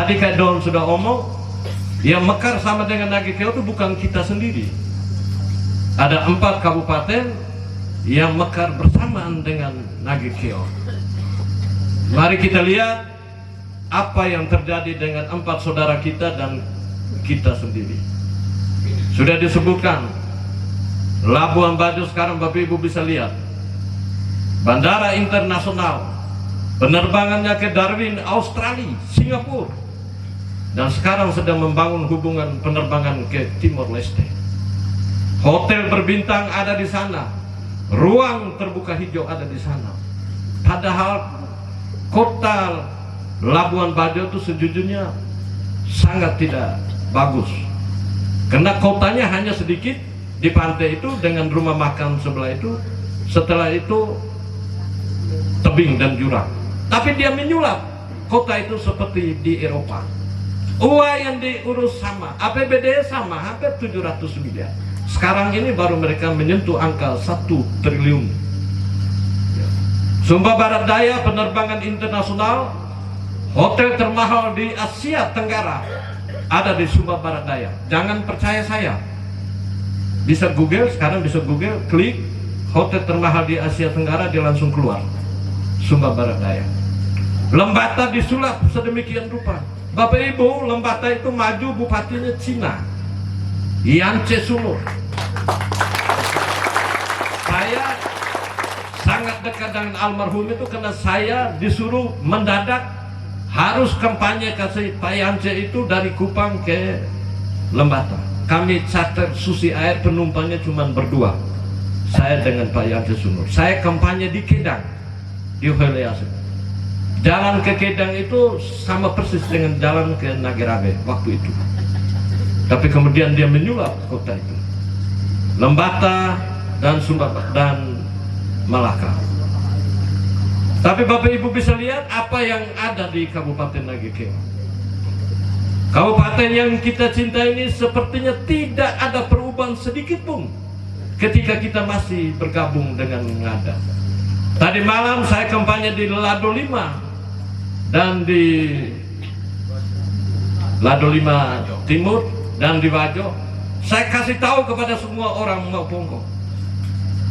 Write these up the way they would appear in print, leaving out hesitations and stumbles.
Tadi Kak Don sudah omong, yang mekar sama dengan Nagekeo itu bukan kita sendiri. Ada 4 kabupaten yang mekar bersamaan dengan Nagekeo. Mari kita lihat apa yang terjadi dengan 4 saudara kita dan kita sendiri. Sudah disebutkan Labuan Bajo sekarang Bapak Ibu bisa lihat bandara internasional, penerbangannya ke Darwin, Australia, Singapura, dan sekarang sedang membangun hubungan penerbangan ke Timor Leste. Hotel berbintang ada di sana, ruang terbuka hijau ada di sana. Padahal kota Labuan Bajo itu sejujurnya sangat tidak bagus, karena kotanya hanya sedikit di pantai itu dengan rumah makan sebelah itu, setelah itu tebing dan jurang. Tapi dia menyulap kota itu seperti di Eropa. Uang yang diurus sama, APBD sama, hampir 700 miliar. Sekarang ini baru mereka menyentuh angka 1 triliun. Sumba Barat Daya penerbangan internasional, hotel termahal di Asia Tenggara ada di Sumba Barat Daya. Jangan percaya saya, bisa Google, sekarang bisa Google, klik hotel termahal di Asia Tenggara, dia langsung keluar Sumba Barat Daya. Lembata disulap sedemikian rupa. Bapak Ibu, Lembata itu maju bupatinya Cina, Yance Sunur. Saya sangat dekat dengan almarhum itu karena saya disuruh mendadak harus kampanye kasih Pak Yance itu dari Kupang ke Lembata. Kami charter Susi Air, penumpangnya cuma berdua, saya dengan Pak Yance Sunur. Saya kampanye di Kedang, di Holease. Jalan ke Kedang itu sama persis dengan jalan ke Nagerabe waktu itu. Tapi kemudian dia menyulap kota itu, Lembata dan Sumba dan Malaka. Tapi Bapak Ibu bisa lihat apa yang ada di Kabupaten Nagekeo. Kabupaten yang kita cintai ini sepertinya tidak ada perubahan sedikit pun ketika kita masih bergabung dengan Ngada. Tadi malam saya kampanye di Lado 5 dan di Lado 5 Timur dan di Bajo. Saya kasih tahu kepada semua orang Mauponggo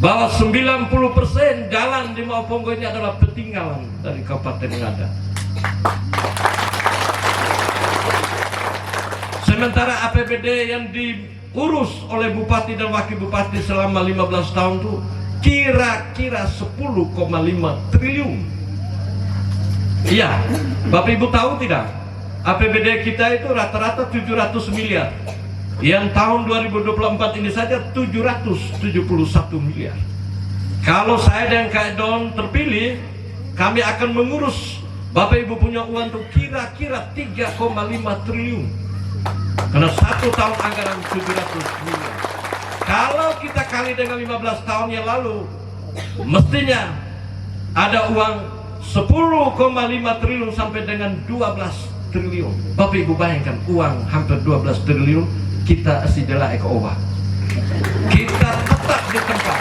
bahwa 90% jalan di Mauponggo ini adalah peninggalan dari Kabupaten Ngada. Sementara APBD yang diurus oleh Bupati dan Wakil Bupati selama 15 tahun itu kira-kira 10,5 triliun. Iya, Bapak Ibu tahu tidak? APBD kita itu rata-rata 700 miliar. Yang tahun 2024 ini saja 771 miliar. Kalau saya dan Kak Don terpilih, kami akan mengurus Bapak Ibu punya uang itu kira-kira 3,5 triliun. Karena 1 tahun anggaran 700 miliar. Kalau kita kali dengan 15 tahun yang lalu, mestinya ada uang 10,5 triliun sampai dengan 12 triliun. Bapak Ibu bayangkan uang hampir 12 triliun kita asidela eko obat. Kita tetap di tempat.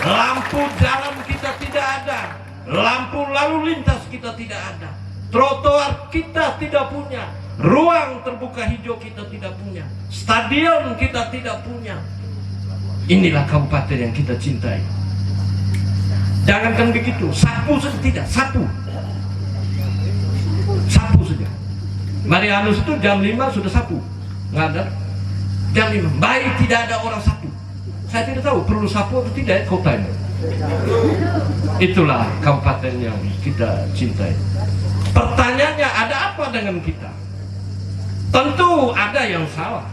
Lampu jalan kita tidak ada, lampu lalu lintas kita tidak ada, trotoar kita tidak punya, ruang terbuka hijau kita tidak punya, stadion kita tidak punya. Inilah kabupaten yang kita cintai. Jangankan begitu, sapu saja tidak, sapu saja. Marianus itu jam 5 sudah sapu, nggak ada. Jam 5, baik tidak ada orang sapu. Saya tidak tahu perlu sapu atau tidak kota ini. Itulah kabupaten yang kita cintai. Pertanyaannya, ada apa dengan kita? Tentu ada yang salah.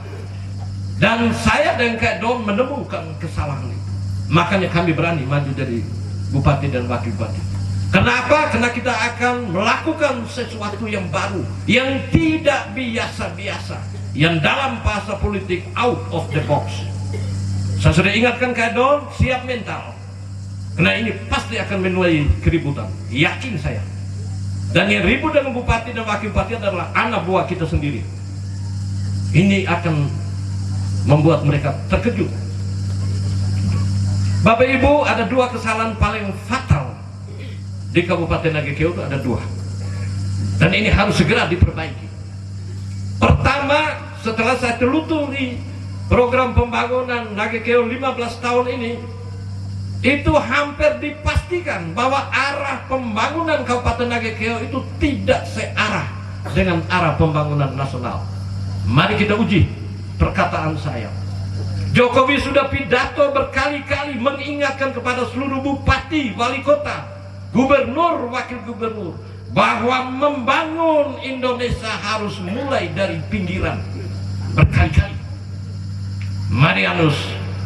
Dan saya dan Kak Don menemukan kesalahan itu. Makanya kami berani maju dari Bupati dan Wakil Bupati. Kenapa? Karena kita akan melakukan sesuatu yang baru, yang tidak biasa-biasa, yang dalam bahasa politik out of the box. Saya sudah ingatkan Kak Don, siap mental, karena ini pasti akan menuai keributan, yakin saya. Dan yang ribut dengan Bupati dan Wakil Bupati adalah anak buah kita sendiri. Ini akan membuat mereka terkejut. Bapak Ibu, ada 2 kesalahan paling fatal di Kabupaten Nagekeo, itu ada 2, dan ini harus segera diperbaiki. Pertama, setelah saya telusuri program pembangunan Nagekeo 15 tahun ini, itu hampir dipastikan bahwa arah pembangunan Kabupaten Nagekeo itu tidak searah dengan arah pembangunan nasional. Mari kita uji perkataan saya. Jokowi sudah pidato berkali-kali mengingatkan kepada seluruh bupati, wali kota, gubernur, wakil gubernur, bahwa membangun Indonesia harus mulai dari pinggiran. Berkali-kali Marianus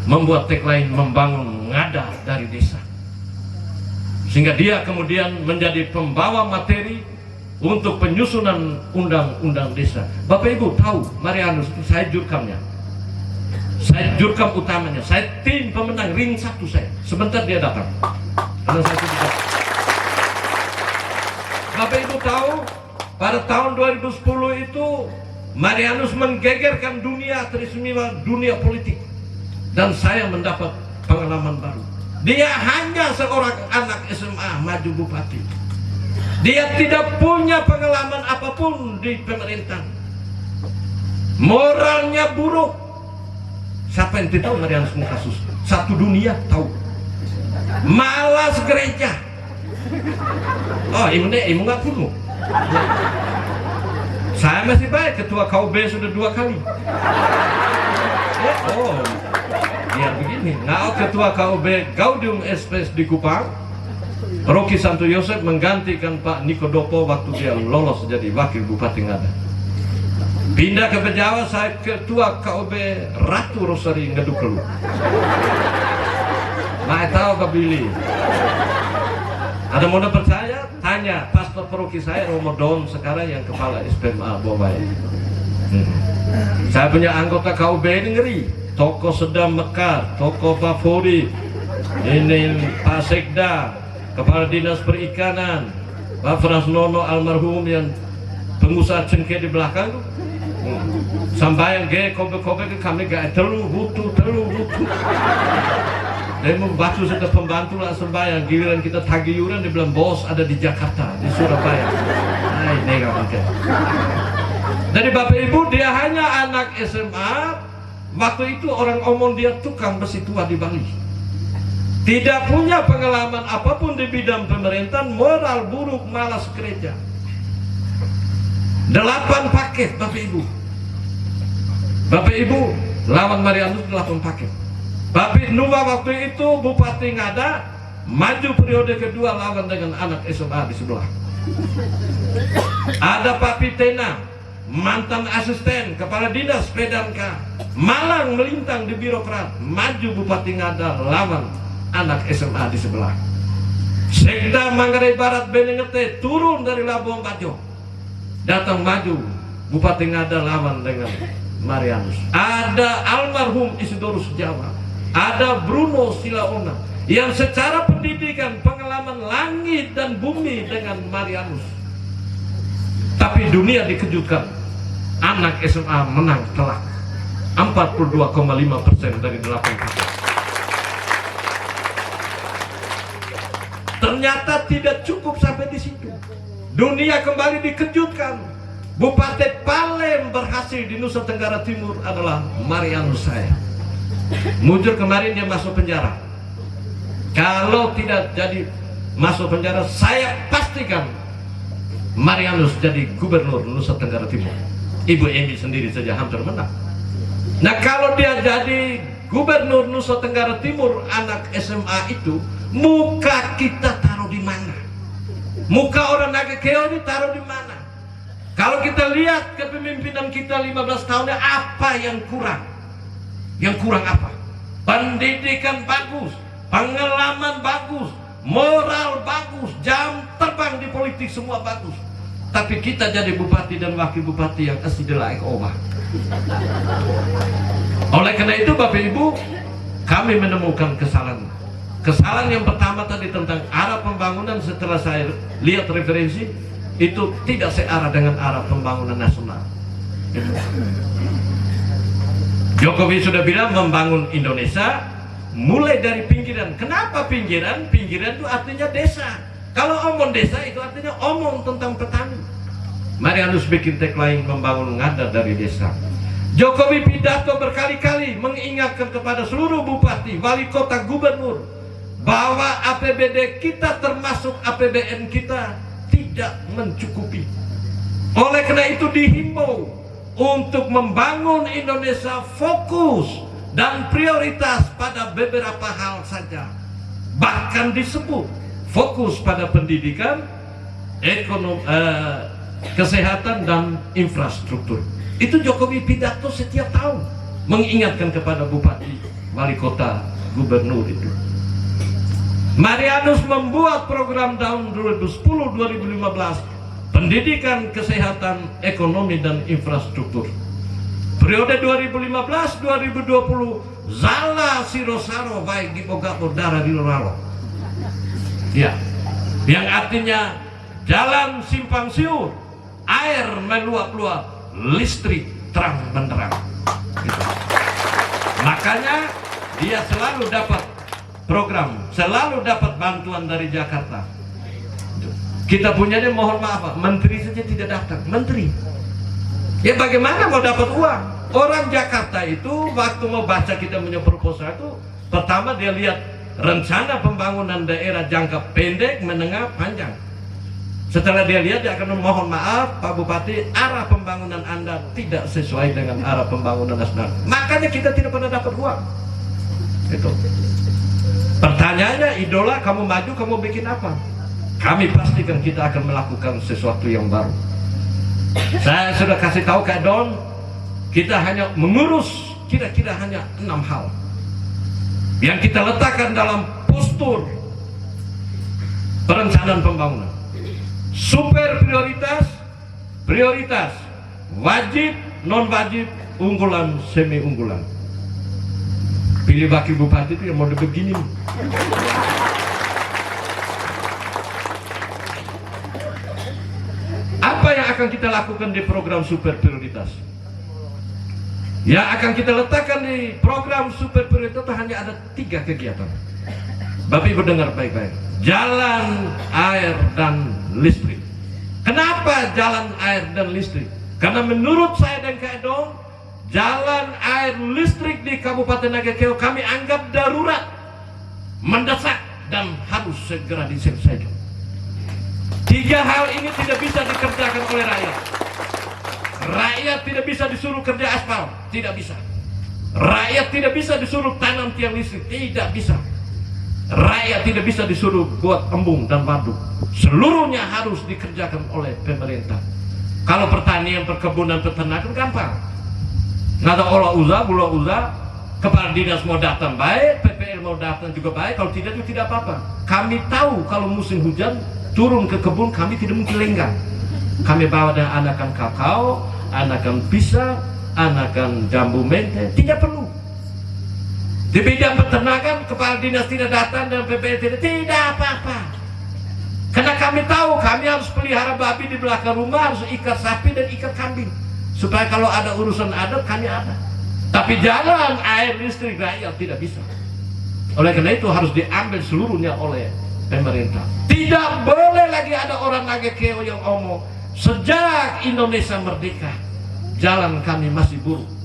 membuat tagline membangun ngada dari desa, sehingga dia kemudian menjadi pembawa materi untuk penyusunan undang-undang desa. Bapak Ibu tahu Marianus itu saya jurkamnya, saya jurkam utamanya, saya tim pemenang ring 1 saya. Sebentar dia datang karena saya tidak. Bapak Ibu tahu pada tahun 2010 itu Marianus menggegerkan dunia teristimewa, dunia politik, dan saya mendapat pengalaman baru. Dia hanya seorang anak SMA maju bupati. Dia tidak punya pengalaman apapun di pemerintahan. Moralnya buruk. Siapa yang tidak tahu Marianus kasus? Satu dunia tahu. Malas gereja. Oh, imu nggak bunuh. Saya masih baik, ketua KUB sudah 2 kali. Oh, ya begini. Nah, ketua KUB Gaudium SPS di Kupang, Rocky Santo Yosef menggantikan Pak Niko Dopo waktu dia lolos jadi wakil bupati Ngada. Pindah ke Bejawa, saya ketua KUB Ratu Rosari Ngadukelu. Nah, tahu kebili. Ada mau percaya? Tanya pastor paroki saya Ramadan sekarang yang kepala SPMA Bowai. Saya punya anggota KUB ini ngeri. Toko Sedam Mekar, Toko Favorit, ini Pak Sekda, Kepala Dinas Perikanan, Pak Frasnono almarhum yang pengusaha cengkeh di belakang. Sampai yang kobe-kobe kami gak telu butuh. Dia membantu sudah pembantu lah sembahyang, giliran kita tagih iuran dia bilang bos ada di Jakarta, di Surabaya. Nah, ini gak pakai. Dari Bapak Ibu dia hanya anak SMA. Waktu itu orang omong dia tukang besi tua di Bali. Tidak punya pengalaman apapun di bidang pemerintahan, moral buruk, malas gereja. 8 paket Bapak Ibu. Bapak Ibu lawan Marianus 8 paket. Bapak Nuwa waktu itu Bupati Ngada maju periode kedua lawan dengan anak SMA di sebelah. Ada Pak Pitena, mantan asisten kepala dinas Pedanka, malang melintang di birokrat, maju Bupati Ngada lawan anak SMA di sebelah. Sekda Manggarai Barat Benengete turun dari Labuan Bajo, datang maju Bupati Ngada lawan dengan Marianus. Ada almarhum Isidorus Jawa, ada Bruno Silaona yang secara pendidikan pengalaman langit dan bumi dengan Marianus. Tapi dunia dikejutkan, anak SMA menang telak 42,5% dari 8%. Ternyata tidak cukup sampai di situ. Dunia kembali dikejutkan. Bupati Palem berhasil di Nusa Tenggara Timur adalah Marianus saya. Mujur kemarin dia masuk penjara. Kalau tidak jadi masuk penjara, saya pastikan Marianus jadi gubernur Nusa Tenggara Timur. Ibu Emi sendiri saja hampir menang. Nah, kalau dia jadi gubernur Nusa Tenggara Timur anak SMA itu, muka kita taruh di mana? Muka orang Nagekeo ini taruh di mana? Kalau kita lihat kepemimpinan kita 15 tahunnya, apa yang kurang? Yang kurang apa? Pendidikan bagus, pengalaman bagus, moral bagus, jam terbang di politik semua bagus. Tapi kita jadi bupati dan wakil bupati yang asidelaik omah. Oleh karena itu Bapak Ibu, kami menemukan kesalahan. Kesalahan yang pertama tadi tentang arah pembangunan, setelah saya lihat referensi, itu tidak searah dengan arah pembangunan nasional. Jokowi sudah bilang membangun Indonesia mulai dari pinggiran. Kenapa pinggiran? Pinggiran itu artinya desa. Kalau omong desa itu artinya omong tentang petani. Marianus bikin tagline membangun ngada dari desa. Jokowi pidato berkali-kali mengingatkan kepada seluruh bupati, wali kota, gubernur bahwa APBD kita termasuk APBN kita tidak mencukupi. Oleh karena itu dihimbau untuk membangun Indonesia fokus dan prioritas pada beberapa hal saja. Bahkan disebut fokus pada pendidikan, ekonomi, kesehatan dan infrastruktur. Itu Jokowi pidato setiap tahun mengingatkan kepada bupati, wali kota, gubernur itu. Marianus membuat program tahun 2010-2015 pendidikan, kesehatan, ekonomi dan infrastruktur. Periode 2015-2020 Zala Sirosaro baik di Boga Udara di Loralo. Ya, yang artinya jalan simpang siur, air meluap-luap, listrik terang benderang. Gitu. Makanya dia selalu dapat program, selalu dapat bantuan dari Jakarta. Kita punya dia, mohon maaf, menteri saja tidak datang. Menteri, ya bagaimana mau dapat uang? Orang Jakarta itu waktu mau baca kita punya proposal itu, pertama dia lihat rencana pembangunan daerah jangka pendek, menengah, panjang. Setelah dia lihat, dia akan mohon maaf Pak Bupati, arah pembangunan Anda tidak sesuai dengan arah pembangunan nasional. Makanya kita tidak pernah dapat uang. Itu. Pertanyaannya, idola kamu maju, kamu bikin apa? Kami pastikan kita akan melakukan sesuatu yang baru. Saya sudah kasih tahu ke Don, kita hanya mengurus kira-kira hanya 6 hal yang kita letakkan dalam postur perencanaan pembangunan. Super prioritas, prioritas, wajib, non wajib, unggulan, semi unggulan. Pilih wakil bupati itu yang mau begini. Apa yang akan kita lakukan di program super prioritas? Yang akan kita letakkan di program super prioritas itu hanya ada 3 kegiatan. Bapak Ibu dengar baik-baik. Jalan, air, dan listrik. Kenapa jalan, air, dan listrik? Karena menurut saya dan Kak Edong, jalan, air, listrik di Kabupaten Nagakeo kami anggap darurat, mendesak, dan harus segera diselesaikan. 3 hal ini tidak bisa dikerjakan oleh rakyat. Rakyat tidak bisa disuruh kerja aspal, tidak bisa. Rakyat tidak bisa disuruh tanam tiang listrik, tidak bisa. Rakyat tidak bisa disuruh buat embung dan waduk. Seluruhnya harus dikerjakan oleh pemerintah. Kalau pertanian, perkebunan, peternakan gampang. Nggak ada olah usaha, bula usaha, kepala dinas mau datang baik, PPL mau datang juga baik. Kalau tidak itu tidak apa-apa. Kami tahu kalau musim hujan turun ke kebun kami tidak mungkin lenggang. Kami bawa dengan anakan kakao, anakan pisang, anakan jambu mente, tidak perlu. Di bidang peternakan kepala dinas tidak datang dan PPL tidak apa-apa. Karena kami tahu kami harus pelihara babi di belakang rumah, harus ikat sapi dan ikat kambing supaya kalau ada urusan adat kami ada. Tapi jalan, air, listrik, rakyat tidak bisa. Oleh karena itu harus diambil seluruhnya oleh pemerintah. Tidak boleh lagi ada orang Nagakeo yang omong sejak Indonesia merdeka jalan kami masih buruk.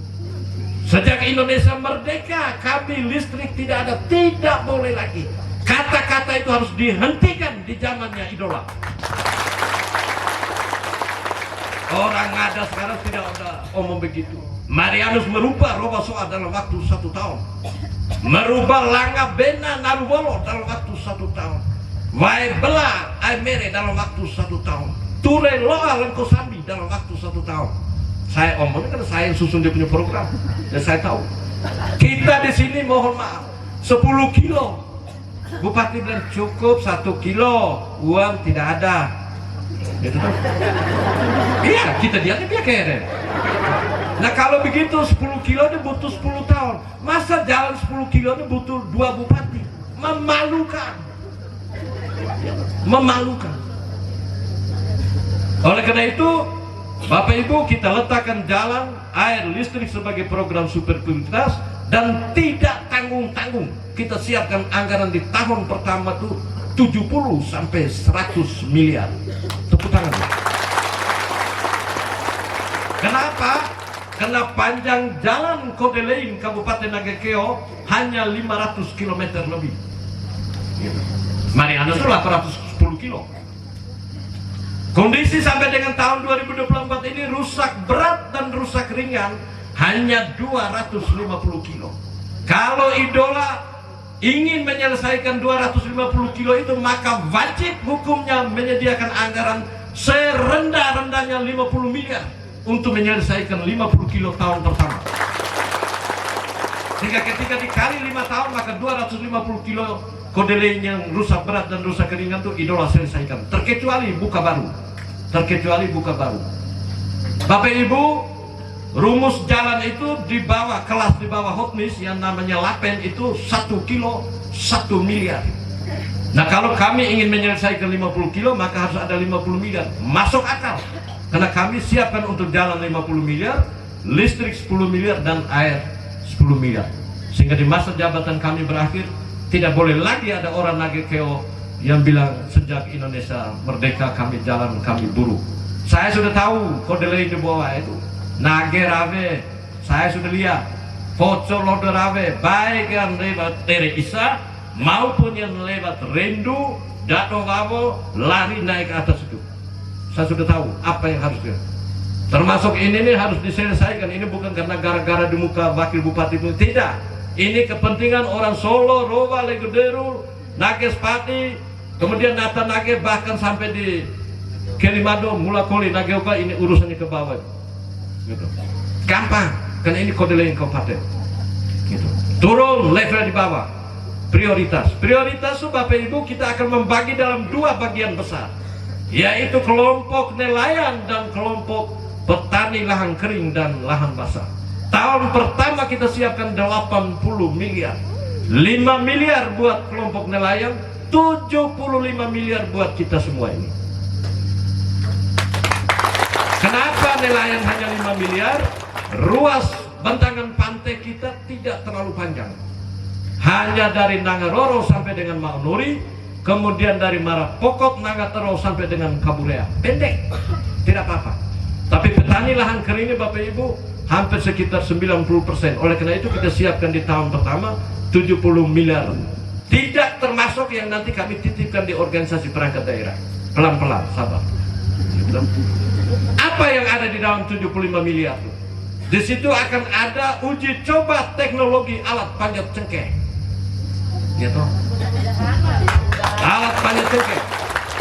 Sejak Indonesia merdeka kami listrik tidak ada. Tidak boleh lagi. Kata-kata itu harus dihentikan di zamannya idola. Orang ada sekarang tidak ada omong begitu. Marianus merubah roba soal dalam waktu 1 tahun. Merubah Langa Bena Narubolo dalam waktu 1 tahun. Wai Bela Aimere dalam waktu 1 tahun. Ture Loa Lengkosambi dalam waktu 1 tahun. Saya omongnya karena saya yang susun dia punya program dan saya tahu. Kita di sini mohon maaf 10 kilo. Bupati bilang cukup 1 kilo, uang tidak ada. Gitu kan? Iya, kita dianggap ya keren. Nah kalau begitu 10 kilo ini butuh 10 tahun. Masa jalan 10 kilo ini butuh 2 bupati? Memalukan. Memalukan. Oleh karena itu Bapak Ibu, kita letakkan jalan, air, listrik sebagai program super prioritas dan tidak tanggung-tanggung. Kita siapkan anggaran di tahun pertama tuh 70 sampai 100 miliar. Tepuk tangan. Kenapa? Karena panjang jalan Kodelein Kabupaten Nagekeo hanya 500 km lebih. Mariana itu 810 kilo. Kondisi sampai dengan tahun 2024 ini rusak berat dan rusak ringan hanya 250 kilo. Kalau Idola ingin menyelesaikan 250 kilo itu, maka wajib hukumnya menyediakan anggaran serendah-rendahnya 50 miliar untuk menyelesaikan 50 kilo tahun pertama. Sehingga ketika dikali 5 tahun, maka 250 kilo Kodelein yang rusak berat dan rusak ringan itu Idola selesaikan, terkecuali buka baru. Bapak Ibu, rumus jalan itu di bawah, kelas di bawah hotmis yang namanya lapen itu 1 kilo 1 miliar. Nah, kalau kami ingin menyelesaikan 50 kilo, maka harus ada 50 miliar. Masuk akal, karena kami siapkan untuk jalan 50 miliar, listrik 10 miliar, dan air 10 miliar. Sehingga di masa jabatan kami berakhir, tidak boleh lagi ada orang Nagekeo yang bilang sejak Indonesia merdeka kami jalan, kami buruh. Saya sudah tahu Kodelein di bawah itu Nagerave, saya sudah lihat Poco Loderave, baik yang lewat Tere Isa maupun yang lewat Rendu, Dato Gabo, lari naik ke atas itu. Saya sudah tahu apa yang harus dia. Termasuk ini nih harus diselesaikan. Ini bukan karena gara-gara di muka wakil bupati itu, tidak. Ini kepentingan orang Solo, Rowa, Leguderu, Nages Pati, kemudian Nata Nage, bahkan sampai di Kelimado, Mulakoli, Nageoka, ini urusannya ke bawah. Gitu. Gampang, karena ini Kodelein Kabupaten. Gitu. Turun level di bawah. Prioritas itu Bapak Ibu, kita akan membagi dalam 2 bagian besar, yaitu kelompok nelayan dan kelompok petani lahan kering dan lahan basah. Tahun pertama kita siapkan 80 miliar, 5 miliar buat kelompok nelayan, 75 miliar buat kita semua ini. Kenapa nelayan hanya 5 miliar? Ruas bentangan pantai kita tidak terlalu panjang, hanya dari Nangaroro sampai dengan Maunuri, kemudian dari Marapokot, Nangatero sampai dengan Kaburea, pendek, tidak apa-apa. Tapi petani lahan kering ini Bapak Ibu hampir sekitar 90%. Oleh karena itu kita siapkan di tahun pertama 70 miliar. Tidak termasuk yang nanti kami titipkan di organisasi perangkat daerah. Pelan-pelan, sabar. Apa yang ada di dalam 75 miliar itu? Di situ akan ada uji coba teknologi alat panjat cengkeh. Gitu. Alat panjat cengkeh.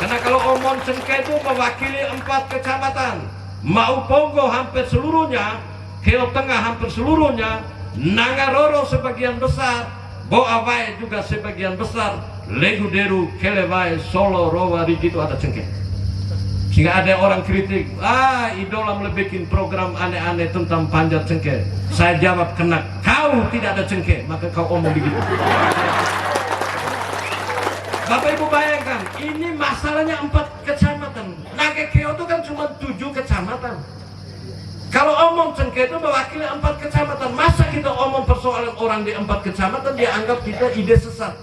Karena kalau Omon Cengkeh itu mewakili 4 kecamatan. Mauponggo hampir seluruhnya, Keo Tengah hampir seluruhnya, Nangaroro sebagian besar, Boawai juga sebagian besar, Leguderu, Kelewai, Solo, Rowa, Rigi itu ada cengkeh. Sehingga ada orang kritik, Idola bikin program aneh-aneh tentang panjat cengkeh. Saya jawab, kena kau tidak ada cengkeh, maka kau omong begitu. Bapak Ibu bayangkan, ini masalahnya 4 kecamatan. Nagekeo itu kan cuma 7 kecamatan. Kalau omong cengkeh itu mewakili 4 kecamatan, masa kita omong persoalan orang di 4 kecamatan, dia anggap kita ide sesat.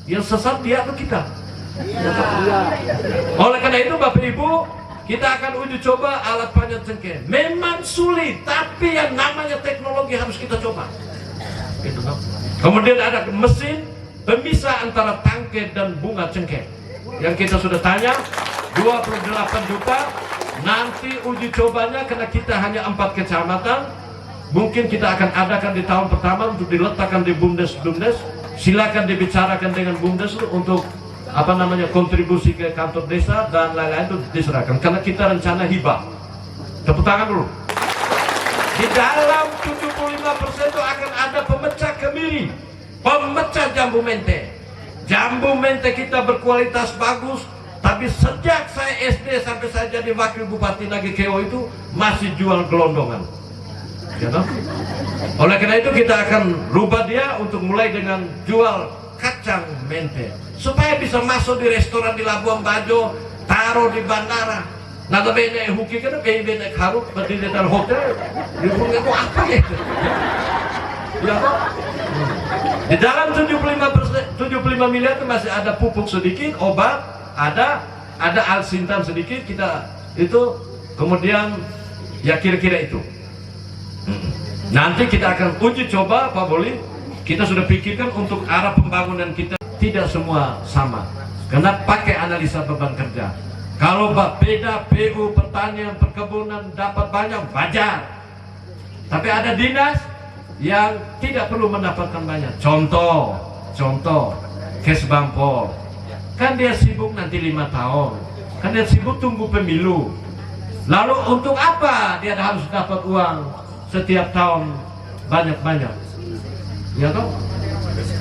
Yang sesat dia atau kita? Oleh karena itu Bapak Ibu, kita akan uji coba alat panjat cengkeh. Memang sulit, tapi yang namanya teknologi harus kita coba. Kemudian ada mesin pemisah antara tangke dan bunga cengkeh. Yang kita sudah tanya, 28 juta. Nanti uji cobanya karena kita hanya 4 kecamatan, mungkin kita akan adakan di tahun pertama untuk diletakkan di BUMDes. Silakan dibicarakan dengan BUMDes untuk kontribusi ke kantor desa dan lain-lain itu diserahkan. Karena kita rencana hibah. Tepuk tangan dulu. Di dalam 75% itu akan ada pemecah kemiri, pemecah jambu mente. Jambu mente kita berkualitas bagus. Tapi sejak saya SD sampai saya jadi wakil bupati Nagekeo itu masih jual gelondongan. Gitu? Oleh karena itu kita akan rubah dia untuk mulai dengan jual kacang mente. Supaya bisa masuk di restoran di Labuan Bajo, taruh di bandara. Nah, tapi ini huki kan kayak ini harus berdiri di dalam hotel. Di rumah itu apa ya? Ya, di dalam 75 miliar itu masih ada pupuk sedikit, obat. Ada alsintan sedikit kita itu, kemudian Ya kira-kira itu. Nanti kita akan uji coba Pak Boli. Kita sudah pikirkan untuk arah pembangunan kita tidak semua sama. Karena pakai analisa beban kerja. Kalau beda PU, pertanian, perkebunan dapat banyak, wajar. Tapi ada dinas yang tidak perlu mendapatkan banyak. Contoh, Kesbangpol. Kan dia sibuk nanti 5 tahun. Kan dia sibuk tunggu pemilu. Lalu untuk apa dia harus dapat uang setiap tahun banyak-banyak? Ya toh?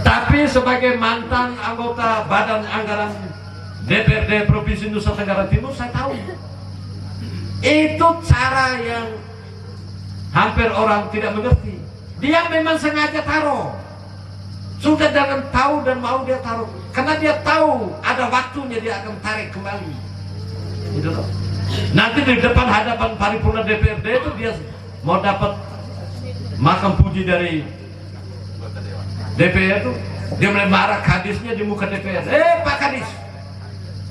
Tapi sebagai mantan anggota Badan Anggaran DPRD Provinsi Nusa Tenggara Timur, saya tahu itu cara yang hampir orang tidak mengerti. Dia memang sengaja taruh, sudah dengan tahu dan mau dia taruh, karena dia tahu ada waktunya dia akan tarik kembali. Itu loh. Nanti di depan hadapan paripurna DPRD itu dia mau dapat makan puji dari DPR itu, dia mulai marah kadisnya di muka DPR. Pak Kadis,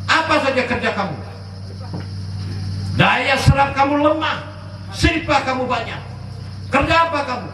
apa saja kerja kamu? Daya serap kamu lemah, silpa kamu banyak. Kerja apa kamu?